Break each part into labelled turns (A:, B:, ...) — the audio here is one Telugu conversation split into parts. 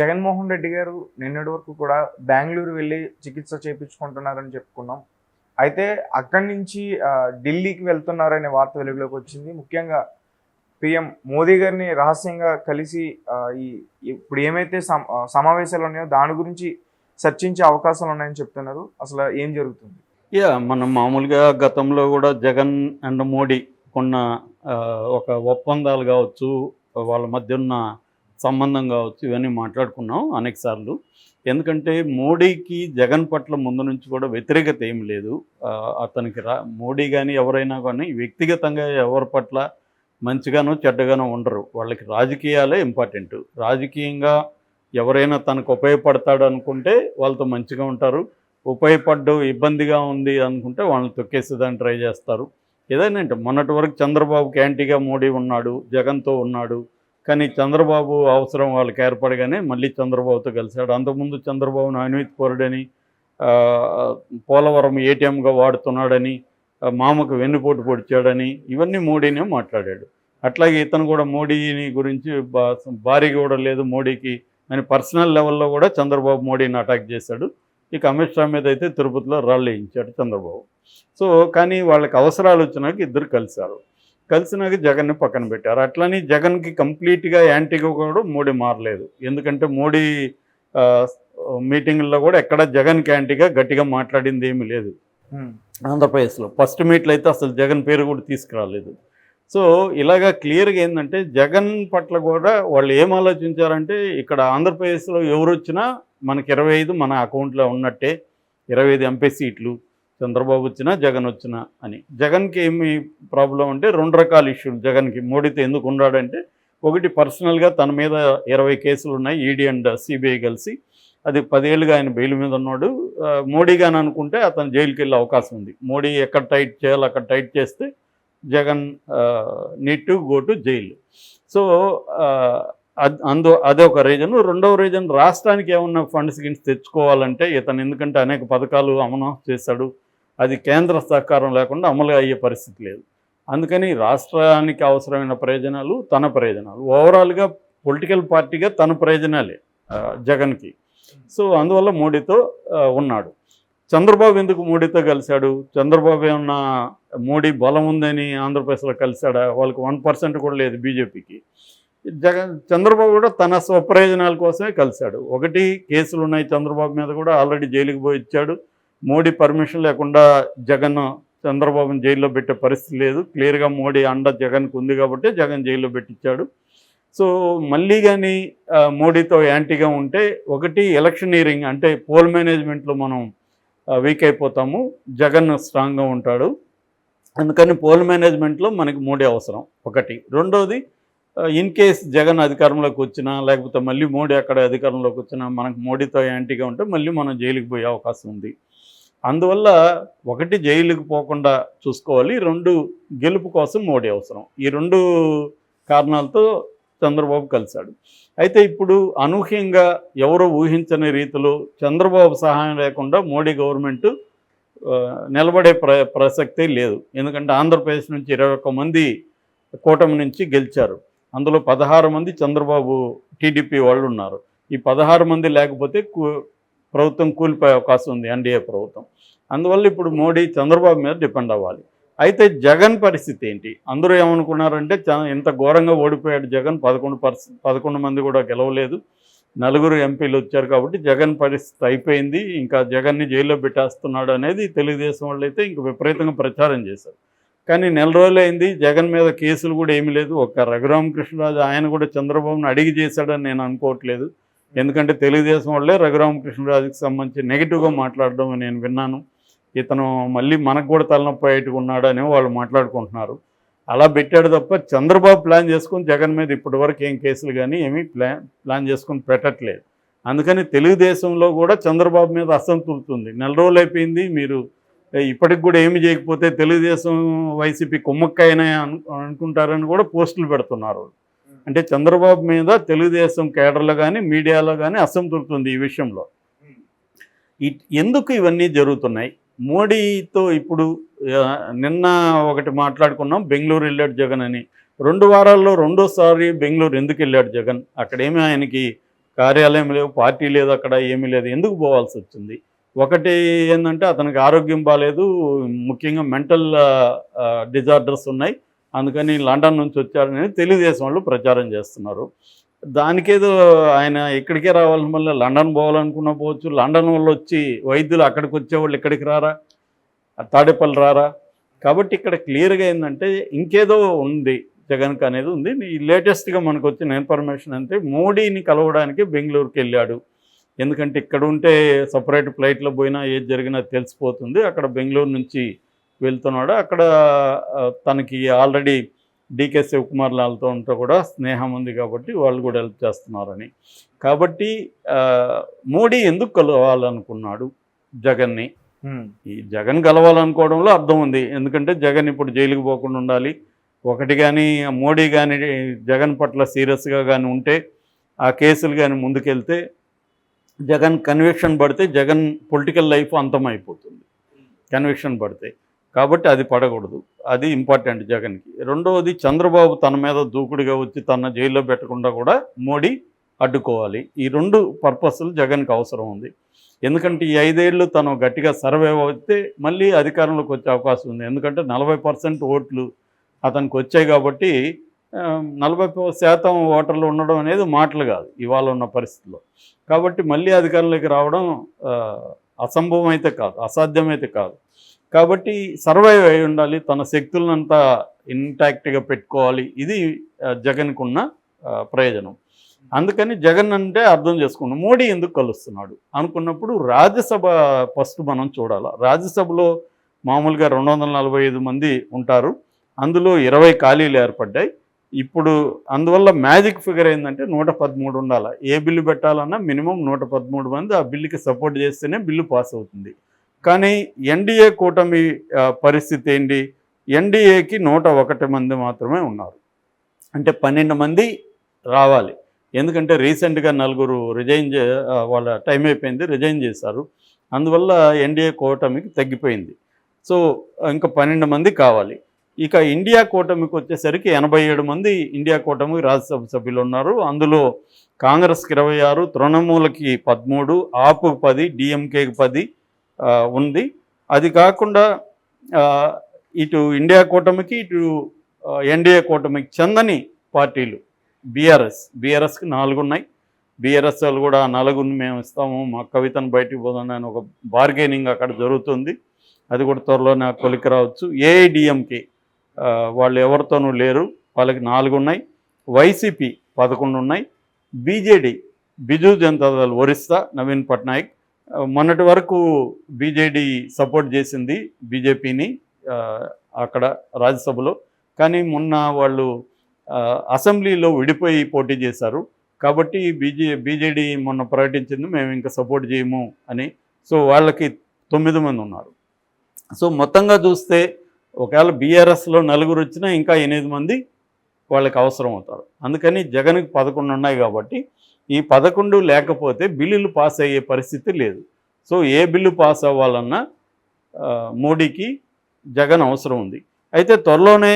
A: జగన్మోహన్ రెడ్డి గారు నిన్నటి వరకు కూడా బెంగుళూరు వెళ్ళి చికిత్స చేయించుకుంటున్నారని చెప్పుకున్నాం. అయితే అక్కడి నుంచి ఢిల్లీకి వెళ్తున్నారనే వార్త వెలుగులోకి వచ్చింది. ముఖ్యంగా పీఎం మోదీ గారిని రహస్యంగా కలిసి ఈ ఇప్పుడు ఏమైతే సమావేశాలు ఉన్నాయో దాని గురించి చర్చించే అవకాశాలు ఉన్నాయని చెప్తున్నారు. అసలు ఏం జరుగుతుంది?
B: మనం మామూలుగా గతంలో కూడా జగన్ అండ్ మోడీ కొన్న ఒక ఒప్పందాలు కావచ్చు, వాళ్ళ మధ్య ఉన్న సంబంధం కావచ్చు, ఇవన్నీ మాట్లాడుకున్నాం అనేక సార్లు. ఎందుకంటే మోడీకి జగన్ పట్ల ముందు నుంచి కూడా వ్యతిరేకత ఏం లేదు. అతనికి మోడీ కానీ ఎవరైనా కానీ వ్యక్తిగతంగా ఎవరి పట్ల మంచిగానో చెడ్డగానో ఉండరు. వాళ్ళకి రాజకీయాలే ఇంపార్టెంట్. రాజకీయంగా ఎవరైనా తనకు ఉపయోగపడతాడు అనుకుంటే వాళ్ళతో మంచిగా ఉంటారు. ఉపయోగపడ్డు ఇబ్బందిగా ఉంది అనుకుంటే వాళ్ళని తొక్కేసేదాన్ని ట్రై చేస్తారు. ఏదైనా అంటే మొన్నటి వరకు చంద్రబాబుకి యాంటీగా మోడీ ఉన్నాడు, జగన్తో ఉన్నాడు. కానీ చంద్రబాబు అవసరం వాళ్ళకి ఏర్పడగానే మళ్ళీ చంద్రబాబుతో కలిశాడు. అంతకుముందు చంద్రబాబును అవినీతి పరుడని, పోలవరం ఏటీఎంగా వాడుతున్నాడని, మామకు వెన్నుపోటు పొడిచాడని ఇవన్నీ మోడీనే మాట్లాడాడు. అట్లాగే ఇతను కూడా మోడీని గురించి భారీ కూడా లేదు మోడీకి అని పర్సనల్ లెవెల్లో కూడా చంద్రబాబు మోడీని అటాక్ చేశాడు. ఇక అమిత్ షా మీద అయితే తిరుపతిలో రాళ్ళు వేయించాడు చంద్రబాబు. సో కానీ వాళ్ళకి అవసరాలు వచ్చినాక ఇద్దరు కలిసినాక జగన్ని పక్కన పెట్టారు. అట్లని జగన్కి కంప్లీట్గా యాంటీగా కూడా మోడీ మారలేదు. ఎందుకంటే మోడీ మీటింగుల్లో కూడా ఎక్కడ జగన్కి యాంటీగా గట్టిగా మాట్లాడింది ఏమీ లేదు. ఆంధ్రప్రదేశ్లో ఫస్ట్ మీట్లో అయితే అసలు జగన్ పేరు కూడా తీసుకురాలేదు. సో ఇలాగా క్లియర్గా ఏంటంటే జగన్ పట్ల కూడా వాళ్ళు ఏం ఆలోచించారంటే, ఇక్కడ ఆంధ్రప్రదేశ్లో ఎవరు వచ్చినా మనకి 25 మన అకౌంట్లో ఉన్నట్టే, 25 ఎంపీ సీట్లు చంద్రబాబు వచ్చినా జగన్ వచ్చినా అని. జగన్కి ఏమి ప్రాబ్లం అంటే 2 రకాల ఇష్యూలు జగన్కి మోడీతో ఎందుకు ఉన్నాడంటే, ఒకటి పర్సనల్గా తన మీద 20 కేసులు ఉన్నాయి, ఈడీ అండ్ సిబిఐ కలిసి. అది 10 ఏళ్ళుగా ఆయన బెయిల్ మీద ఉన్నాడు. మోడీ గాని అనుకుంటే అతను జైలుకి వెళ్ళే అవకాశం ఉంది. మోడీ ఎక్కడ టైట్ చేయాలో అక్కడ టైట్ చేస్తే Jagan need to go to jail. So అదే ఒక రీజన్. రెండవ రీజన్, రాష్ట్రానికి ఏమన్నా ఫండ్స్ తెచ్చుకోవాలంటే ఇతను, ఎందుకంటే అనేక పథకాలు అమలు చేశాడు, అది కేంద్ర సహకారం లేకుండా అమలు అయ్యే పరిస్థితి లేదు. అందుకని రాష్ట్రానికి అవసరమైన ప్రయోజనాలు తన ప్రయోజనాలు, ఓవరాల్గా పొలిటికల్ పార్టీగా తన ప్రయోజనాలే జగన్కి. సో అందువల్ల మోడీతో ఉన్నాడు. చంద్రబాబు ఎందుకు మోడీతో కలిశాడు? చంద్రబాబు ఏమన్నా మోడీ బలం ఉందని ఆంధ్రప్రదేశ్లో కలిశాడా? వాళ్ళకి 1% కూడా లేదు బీజేపీకి. చంద్రబాబు కూడా తన స్వప్రయోజనాల కోసమే కలిశాడు. ఒకటి, కేసులు ఉన్నాయి చంద్రబాబు మీద కూడా, ఆల్రెడీ జైలుకి పోయి ఇచ్చాడు. మోడీ పర్మిషన్ లేకుండా జగన్ చంద్రబాబుని జైల్లో పెట్టే పరిస్థితి లేదు. క్లియర్గా మోడీ అండ జగన్కు ఉంది కాబట్టి జగన్ జైల్లో పెట్టించాడు. సో మళ్ళీ కానీ మోడీతో యాంటీగా ఉంటే, ఒకటి ఎలక్షనీరింగ్ అంటే పోల్ మేనేజ్మెంట్లో మనం వీక్ అయిపోతాము, జగన్ స్ట్రాంగ్గా ఉంటాడు. అందుకని పోల్ మేనేజ్మెంట్లో మనకి మోడీ అవసరం ఒకటి. రెండోది, ఇన్ కేస్ జగన్ అధికారంలోకి వచ్చినా లేకపోతే మళ్ళీ మోడీ అక్కడ అధికారంలోకి వచ్చినా మనకు మోడీతో యాంటీగా ఉంటే మళ్ళీ మనం జైలుకి పోయే అవకాశం ఉంది. అందువల్ల ఒకటి, జైలుకి పోకుండా చూసుకోవాలి. 2, గెలుపు కోసం మోడీ అవసరం. ఈ 2 కారణాలతో చంద్రబాబు కలిశాడు. అయితే ఇప్పుడు అనూహ్యంగా ఎవరో ఊహించని రీతిలో చంద్రబాబు సహాయం లేకుండా మోడీ గవర్నమెంట్ నిలబడే ప్రసక్తే లేదు. ఎందుకంటే ఆంధ్రప్రదేశ్ నుంచి 21 మంది కూటమి నుంచి గెలిచారు. అందులో 16 మంది చంద్రబాబు టీడీపీ వాళ్ళు ఉన్నారు. ఈ 16 మంది లేకపోతే ప్రభుత్వం కూలిపోయే అవకాశం ఉంది, ఎన్డీఏ ప్రభుత్వం. అందువల్ల ఇప్పుడు మోడీ చంద్రబాబు మీద డిపెండ్ అవ్వాలి. అయితే జగన్ పరిస్థితి ఏంటి? అందరూ ఏమనుకున్నారంటే, ఇంత ఘోరంగా ఓడిపోయాడు జగన్, 11 మంది కూడా గెలవలేదు, 4 ఎంపీలు వచ్చారు కాబట్టి జగన్ పరిస్థితి అయిపోయింది, ఇంకా జగన్ని జైల్లో పెట్టేస్తున్నాడు అనేది తెలుగుదేశం వాళ్ళు అయితే ఇంక విపరీతంగా ప్రచారం చేశారు. కానీ నెల రోజులైంది, జగన్ మీద కేసులు కూడా ఏమీ లేదు. ఒక రఘురామకృష్ణరాజు ఆయన కూడా చంద్రబాబును అడిగి చేశాడని నేను అనుకోవట్లేదు. ఎందుకంటే తెలుగుదేశం వాళ్ళే రఘురామకృష్ణరాజుకి సంబంధించి నెగిటివ్గా మాట్లాడడం నేను విన్నాను. ఇతను మళ్ళీ మనకు కూడా తలనొప్పి అయ్యేట్టుకున్నాడు అని వాళ్ళు మాట్లాడుకుంటున్నారు. అలా పెట్టాడు తప్ప చంద్రబాబు ప్లాన్ చేసుకుని జగన్ మీద ఇప్పటి వరకు ఏం కేసులు కానీ ఏమీ ప్లాన్ చేసుకుని పెట్టట్లేదు. అందుకని తెలుగుదేశంలో కూడా చంద్రబాబు మీద అసంతృప్తి ఉంది. నెల రోజులు అయిపోయింది, మీరు ఇప్పటికి కూడా ఏమి చేయకపోతే తెలుగుదేశం వైసీపీ కుమ్మక్కైనా అనుకుంటారని కూడా పోస్టులు పెడుతున్నారు. అంటే చంద్రబాబు మీద తెలుగుదేశం కేడర్లో కానీ మీడియాలో కానీ అసంతృప్తి ఉంది ఈ విషయంలో. ఎందుకు ఇవన్నీ జరుగుతున్నాయి? మోడీతో ఇప్పుడు నిన్న ఒకటి మాట్లాడుకున్నాం, బెంగళూరు వెళ్ళాడు జగన్ అని. 2 వారాల్లో రెండోసారి బెంగళూరు ఎందుకు వెళ్ళాడు జగన్? అక్కడేమీ ఆయనకి కార్యాలయం లేవు, పార్టీ లేదు, అక్కడ ఏమీ లేదు. ఎందుకు పోవాల్సి వచ్చింది? ఒకటి ఏంటంటే అతనికి ఆరోగ్యం బాగాలేదు, ముఖ్యంగా మెంటల్ డిజార్డర్స్ ఉన్నాయి, అందుకని లండన్ నుంచి వచ్చారని తెలుగుదేశం వాళ్ళు ప్రచారం చేస్తున్నారు. దానికేదో ఆయన ఇక్కడికే రావాలని మళ్ళీ లండన్ పోవాలనుకున్నా పోవచ్చు. లండన్ వాళ్ళు వచ్చి వైద్యులు అక్కడికి వచ్చేవాళ్ళు ఇక్కడికి రారా, తాడేపల్లి రారా? కాబట్టి ఇక్కడ క్లియర్గా ఏంటంటే ఇంకేదో ఉంది జగన్కి అనేది ఉంది. ఈ లేటెస్ట్గా మనకు వచ్చిన ఇన్ఫర్మేషన్ అంటే మోడీని కలవడానికి బెంగళూరుకి వెళ్ళాడు. ఎందుకంటే ఇక్కడ ఉంటే సపరేట్ ఫ్లైట్లో పోయినా ఏది జరిగినా తెలిసిపోతుంది. అక్కడ బెంగళూరు నుంచి వెళ్తున్నాడు. అక్కడ తనకి ఆల్రెడీ డీకే శివకుమార్ లాల్తో ఉంటే కూడా స్నేహం ఉంది కాబట్టి వాళ్ళు కూడా హెల్ప్ చేస్తున్నారని. కాబట్టి మోడీ ఎందుకు కలవాలనుకున్నాడు జగన్ని? ఈ జగన్ కలవాలనుకోవడంలో అర్థం ఉంది. ఎందుకంటే జగన్ ఇప్పుడు జైలుకి పోకుండా ఉండాలి. ఒకటి కానీ మోడీ కానీ జగన్ పట్ల సీరియస్గా కానీ ఉంటే, ఆ కేసులు కానీ ముందుకెళ్తే, జగన్ కన్విక్షన్ పడితే జగన్ పొలిటికల్ లైఫ్ అంతమైపోతుంది కన్విక్షన్ పడితే. కాబట్టి అది పడకూడదు, అది ఇంపార్టెంట్ జగన్కి. రెండవది, చంద్రబాబు తన మీద దూకుడుగా వచ్చి తన జైల్లో పెట్టకుండా కూడా మోడీ అడ్డుకోవాలి. ఈ రెండు పర్పస్లు జగన్కి అవసరం ఉంది. ఎందుకంటే ఈ 5 ఏళ్ళు తను గట్టిగా సర్వైవ్ అయితే మళ్ళీ అధికారంలోకి వచ్చే అవకాశం ఉంది. ఎందుకంటే 40% ఓట్లు అతనికి వచ్చాయి కాబట్టి 40% ఓటర్లు ఉండడం అనేది మాటలు కాదు ఇవాళ ఉన్న పరిస్థితిలో. కాబట్టి మళ్ళీ అధికారంలోకి రావడం అసంభవం అయితే కాదు, అసాధ్యమైతే కాదు. కాబట్టి సర్వైవ్ అయి ఉండాలి, తన శక్తులనంతా ఇంటాక్ట్గా పెట్టుకోవాలి. ఇది జగన్కు ఉన్న ప్రయోజనం. అందుకని జగన్ అంటే అర్థం చేసుకున్నాం మోడీ ఎందుకు కలుస్తున్నాడు అనుకున్నప్పుడు రాజ్యసభ ఫస్ట్ మనం చూడాలి. రాజ్యసభలో మామూలుగా 245 మంది ఉంటారు, అందులో 20 ఖాళీలు ఏర్పడ్డాయి. ఇప్పుడు అందువల్ల మ్యాజిక్ ఫిగర్ ఏంటంటే 113 ఉండాలి. ఏ బిల్లు పెట్టాలన్నా మినిమం 113 మంది ఆ బిల్లుకి సపోర్ట్ చేస్తేనే బిల్లు పాస్ అవుతుంది. కానీ ఎన్డీఏ కూటమి పరిస్థితి ఏంటి? ఎన్డీఏకి 101 మంది మాత్రమే ఉన్నారు. అంటే 12 మంది రావాలి. ఎందుకంటే రీసెంట్గా 4 రిజైన్ వాళ్ళ టైం అయిపోయింది, రిజైన్ చేశారు. అందువల్ల ఎన్డీఏ కూటమికి తగ్గిపోయింది. సో ఇంకా 12 మంది కావాలి. ఇక ఇండియా కూటమికి వచ్చేసరికి 87 మంది ఇండియా కూటమికి రాజ్యసభ సభ్యులు ఉన్నారు. అందులో కాంగ్రెస్కి 26, తృణమూలకి 13, ఆపుకి 10, డిఎంకేకి 10 ఉంది. అది కాకుండా ఇటు ఇండియా కూటమికి ఇటు ఎన్డీఏ కూటమికి చెందని పార్టీలు బీఆర్ఎస్కి 4 ఉన్నాయి. బీఆర్ఎస్ వాళ్ళు కూడా 4 మేము ఇస్తాము, మా కవితను బయటికి పోదని అని ఒక బార్గెనింగ్ అక్కడ జరుగుతుంది. అది కూడా త్వరలోనే కొలికి రావచ్చు. ఏఐడిఎంకే వాళ్ళు ఎవరితోనూ లేరు, వాళ్ళకి 4 ఉన్నాయి. వైసీపీ 11 ఉన్నాయి. బీజేడీ బిజు జనతాదళ్ ఒరిస్సా నవీన్ పట్నాయక్ మొన్నటి వరకు బీజేడీ సపోర్ట్ చేసింది బీజేపీని అక్కడ రాజ్యసభలో. కానీ మొన్న వాళ్ళు అసెంబ్లీలో విడిపోయి పోటీ చేశారు. కాబట్టి బీజేడీ మొన్న ప్రకటించింది మేము ఇంకా సపోర్ట్ చేయము అని. సో వాళ్ళకి 9 మంది ఉన్నారు. సో మొత్తంగా చూస్తే ఒకవేళ బీఆర్ఎస్లో 4 వచ్చినా ఇంకా 8 మంది వాళ్ళకి అవసరం అవుతారు. అందుకని జగన్కి 11 ఉన్నాయి కాబట్టి ఈ 11 లేకపోతే బిల్లులు పాస్ అయ్యే పరిస్థితి లేదు. సో ఏ బిల్లు పాస్ అవ్వాలన్నా మోడీకి జగన్ అవసరం ఉంది. అయితే త్వరలోనే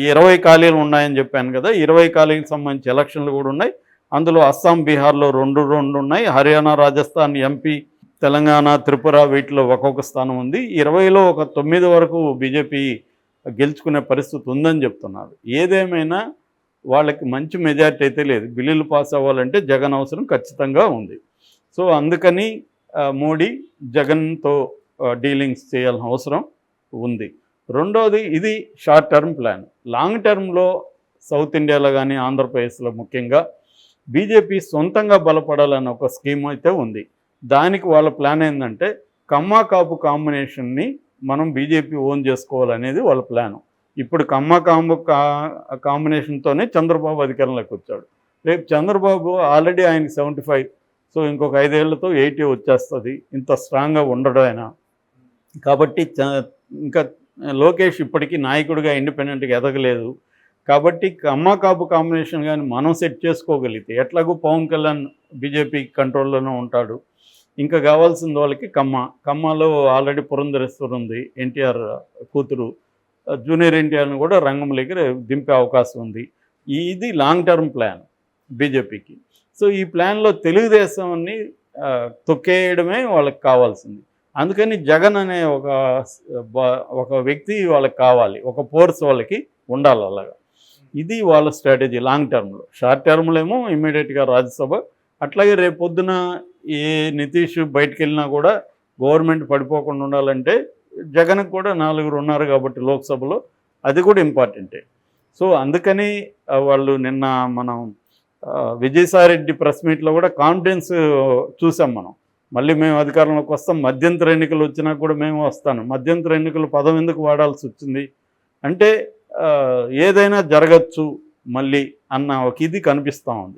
B: 20 ఖాళీలు ఉన్నాయని చెప్పాను కదా, 20 ఖాళీలకు సంబంధించి ఎలక్షన్లు కూడా ఉన్నాయి. అందులో అస్సాం, బీహార్లో 2 ఉన్నాయి. హర్యానా, రాజస్థాన్, ఎంపీ, తెలంగాణ, త్రిపుర వీటిలో ఒక్కొక్క స్థానం ఉంది. 20లో ఒక 9 వరకు బీజేపీ గెలుచుకునే పరిస్థితి ఉందని చెప్తున్నారు. ఏదేమైనా వాళ్ళకి మంచి మెజారిటీ అయితే లేదు. బిల్లులు పాస్ అవ్వాలంటే జగన్ అవసరం ఖచ్చితంగా ఉంది. సో అందుకని మోడీ జగన్తో డీలింగ్స్ చేయాల్సిన అవసరం ఉంది. రెండోది, ఇది షార్ట్ టర్మ్ ప్లాన్. లాంగ్ టర్మ్లో సౌత్ ఇండియాలో కానీ ఆంధ్రప్రదేశ్లో ముఖ్యంగా బీజేపీ సొంతంగా బలపడాలన్న ఒక స్కీమ్ అయితే ఉంది. దానికి వాళ్ళ ప్లాన్ ఏంటంటే కమ్మా కాపు కాంబినేషన్ని మనం బీజేపీ ఓన్ చేసుకోవాలనేది వాళ్ళ ప్లాను. ఇప్పుడు కమ్మా కాంబు కాంబినేషన్తోనే చంద్రబాబు అధికారంలోకి వచ్చాడు. రేపు చంద్రబాబు ఆల్రెడీ ఆయనకి 75, సో ఇంకొక 5 ఏళ్లతో 80 వచ్చేస్తుంది. ఇంత స్ట్రాంగ్గా ఉండడు ఆయన. కాబట్టి ఇంకా లోకేష్ ఇప్పటికీ నాయకుడిగా ఇండిపెండెంట్గా ఎదగలేదు. కాబట్టి కమ్మా కాపు కాంబినేషన్ కానీ మనం సెట్ చేసుకోగలిగితే, ఎట్లాగూ పవన్ కళ్యాణ్ బీజేపీ కంట్రోల్లోనే ఉంటాడు, ఇంకా కావాల్సిన వాళ్ళకి కమ్మాలో ఆల్రెడీ పురంధరేశ్వర్ ఉంది, ఎన్టీఆర్ కూతురు, జూనియర్ ఎన్టీఆర్ని కూడా రంగంలోకి దింపే అవకాశం ఉంది. ఇది లాంగ్ టర్మ్ ప్లాన్ బీజేపీకి. సో ఈ ప్లాన్లో తెలుగుదేశాన్ని తొక్కేయడమే వాళ్ళకి కావాల్సింది. అందుకని జగన్ అనే ఒక వ్యక్తి వాళ్ళకి కావాలి, ఒక ఫోర్స్ వాళ్ళకి ఉండాలి అలాగా. ఇది వాళ్ళ స్ట్రాటజీ లాంగ్ టర్మ్లో. షార్ట్ టర్మ్లో ఏమో ఇమ్మీడియట్గా రాజ్యసభ, అట్లాగే రేపు పొద్దున ఏ నితీష్ బయటకు వెళ్ళినా కూడా గవర్నమెంట్ పడిపోకుండా ఉండాలంటే జగన్కి కూడా 4 ఉన్నారు కాబట్టి లోక్సభలో, అది కూడా ఇంపార్టెంటే. సో అందుకని వాళ్ళు నిన్న మనం విజయసాయిరెడ్డి ప్రెస్ మీట్లో కూడా కాన్ఫిడెన్స్ చూసాం మనం. మళ్ళీ మేము అధికారంలోకి వస్తాం, మధ్యంతర ఎన్నికలు వచ్చినా కూడా మేము వస్తాను. మధ్యంతర ఎన్నికలు పదం ఎందుకు వాడాల్సి వచ్చింది అంటే ఏదైనా జరగచ్చు మళ్ళీ అన్న ఒక ఇది కనిపిస్తూ ఉంది.